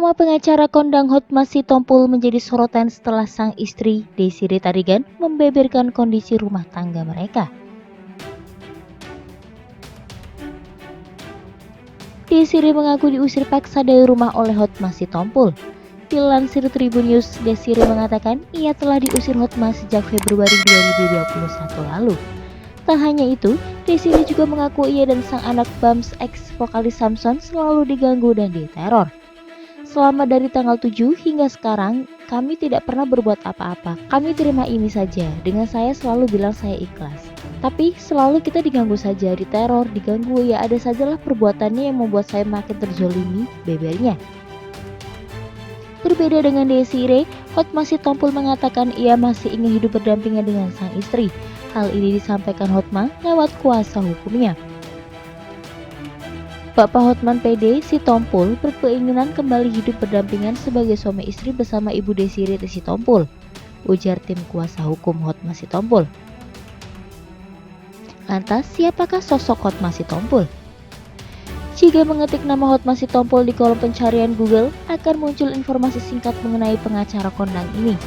Nama pengacara kondang Hotma Sitompul menjadi sorotan setelah sang istri Desiree Tarigan membeberkan kondisi rumah tangga mereka. Desiree mengaku diusir paksa dari rumah oleh Hotma Sitompul. Dilansir Tribun News, Desiree mengatakan ia telah diusir Hotma sejak Februari 2021 lalu. Tak hanya itu, Desiree juga mengaku ia dan sang anak Bams ex-vokalis Samson selalu diganggu dan diteror. Selama dari tanggal 7 hingga sekarang, kami tidak pernah berbuat apa-apa. Kami terima ini saja, dengan saya selalu bilang saya ikhlas. Tapi selalu kita diganggu saja, diteror, diganggu, ya ada sajalah perbuatannya yang membuat saya makin terzolimi, bebernya. Berbeda dengan Desiree, Hotma Sitompul mengatakan ia masih ingin hidup berdampingan dengan sang istri. Hal ini disampaikan Hotma lewat kuasa hukumnya. Bapak Hotman PD Sitompul berkeinginan kembali hidup berdampingan sebagai suami istri bersama Ibu Desiree Sitompul, ujar tim kuasa hukum Hotma Sitompul. Lantas, siapakah sosok Hotma Sitompul? Jika mengetik nama Hotma Sitompul di kolom pencarian Google, akan muncul informasi singkat mengenai pengacara kondang ini.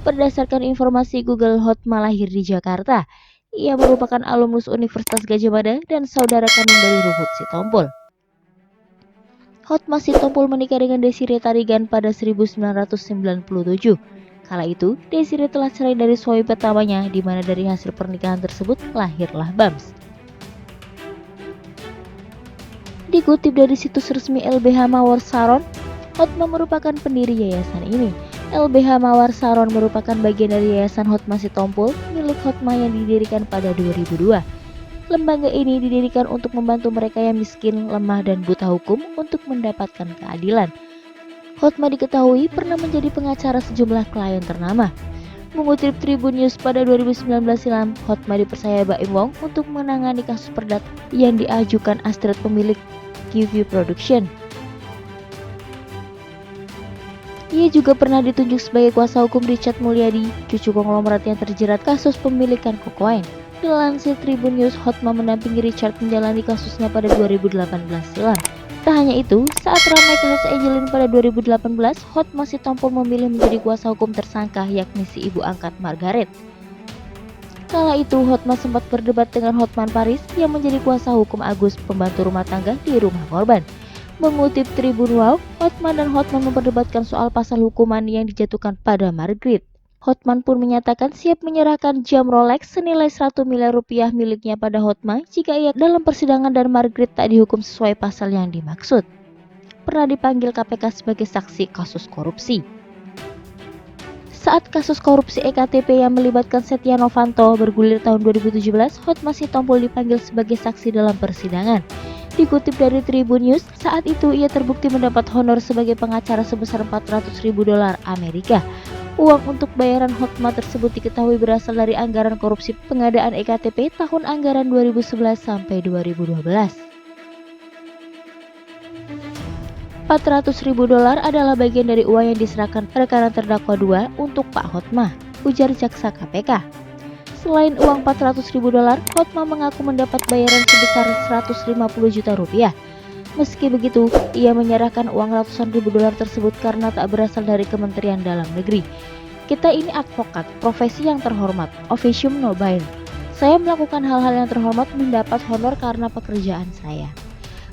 Berdasarkan informasi Google, Hotma lahir di Jakarta. Ia merupakan alumnus Universitas Gadjah Mada dan saudara kandung dari Ruhut Sitompul. Hotma Sitompul menikah dengan Desiree Tarigan pada 1997. Kala itu, Desiree telah cerai dari suami pertamanya, di mana dari hasil pernikahan tersebut lahirlah Bams. Dikutip dari situs resmi LBH Mawar Saron, Hotma merupakan pendiri yayasan ini. LBH Mawar Saron merupakan bagian dari Yayasan Hotma Sitompul milik Hotma yang didirikan pada 2002. Lembaga ini didirikan untuk membantu mereka yang miskin, lemah, dan buta hukum untuk mendapatkan keadilan. Hotma diketahui pernah menjadi pengacara sejumlah klien ternama. Mengutip Tribun News pada 2019 silam, Hotma dipercaya Baim Wong untuk menangani kasus perdata yang diajukan Astrid pemilik QView Production. Ia juga pernah ditunjuk sebagai kuasa hukum Richard Mulyadi, cucu konglomerat yang terjerat kasus pemilikan kokain. Dilansir Tribun News, Hotma mendampingi Richard menjalani kasusnya pada 2018 silam. Tak hanya itu, saat ramai kasus Angelin pada 2018, Hotma Sitompul memilih menjadi kuasa hukum tersangka, yakni si ibu angkat Margaret. Kala itu, Hotma sempat berdebat dengan Hotman Paris yang menjadi kuasa hukum Agus, pembantu rumah tangga di rumah korban. Mengutip Tribun Wow, Hotman dan Hotman memperdebatkan soal pasal hukuman yang dijatuhkan pada Margaret. Hotman pun menyatakan siap menyerahkan jam Rolex senilai 100 miliar rupiah miliknya pada Hotma jika ia dalam persidangan dan Margaret tak dihukum sesuai pasal yang dimaksud. Pernah dipanggil KPK sebagai saksi kasus korupsi. Saat kasus korupsi EKTP yang melibatkan Setia Novanto bergulir tahun 2017, Hotma Sitompul dipanggil sebagai saksi dalam persidangan. Dikutip dari Tribun News, saat itu ia terbukti mendapat honor sebagai pengacara sebesar $400.000 Amerika. Uang untuk bayaran Hotma tersebut diketahui berasal dari anggaran korupsi pengadaan EKTP tahun anggaran 2011 sampai 2012. $400.000 adalah bagian dari uang yang diserahkan rekanan terdakwa 2 untuk Pak Hotma, ujar jaksa KPK. Selain uang $400.000, Hotma mengaku mendapat bayaran sebesar 150 juta rupiah. Meski begitu, ia menyerahkan uang ratusan ribu dolar tersebut karena tak berasal dari Kementerian Dalam Negeri. Kita ini advokat, profesi yang terhormat, officium nobile. Saya melakukan hal-hal yang terhormat mendapat honor karena pekerjaan saya.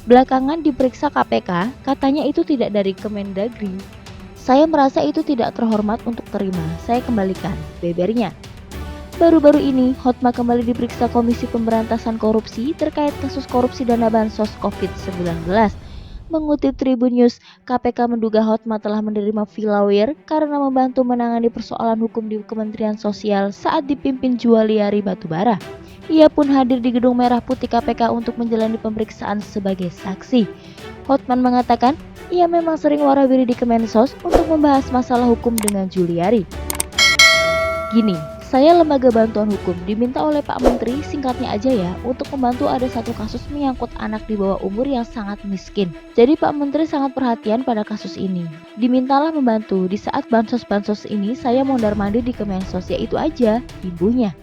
Belakangan diperiksa KPK, katanya itu tidak dari Kemendagri. Saya merasa itu tidak terhormat untuk terima, saya kembalikan, bebernya. Baru-baru ini, Hotma kembali diperiksa Komisi Pemberantasan Korupsi terkait kasus korupsi dana bansos COVID-19. Mengutip Tribun News, KPK menduga Hotma telah menerima fee lawyer karena membantu menangani persoalan hukum di Kementerian Sosial saat dipimpin Juliari Batubara. Ia pun hadir di Gedung Merah Putih KPK untuk menjalani pemeriksaan sebagai saksi. Hotman mengatakan, ia memang sering warawiri di Kemensos untuk membahas masalah hukum dengan Juliari. Gini, saya lembaga bantuan hukum, diminta oleh Pak Menteri, singkatnya aja ya, untuk membantu ada satu kasus menyangkut anak di bawah umur yang sangat miskin. Jadi Pak Menteri sangat perhatian pada kasus ini. Dimintalah membantu, di saat bansos-bansos ini saya mondar-mandir di Kemensos, ya itu aja, ibunya.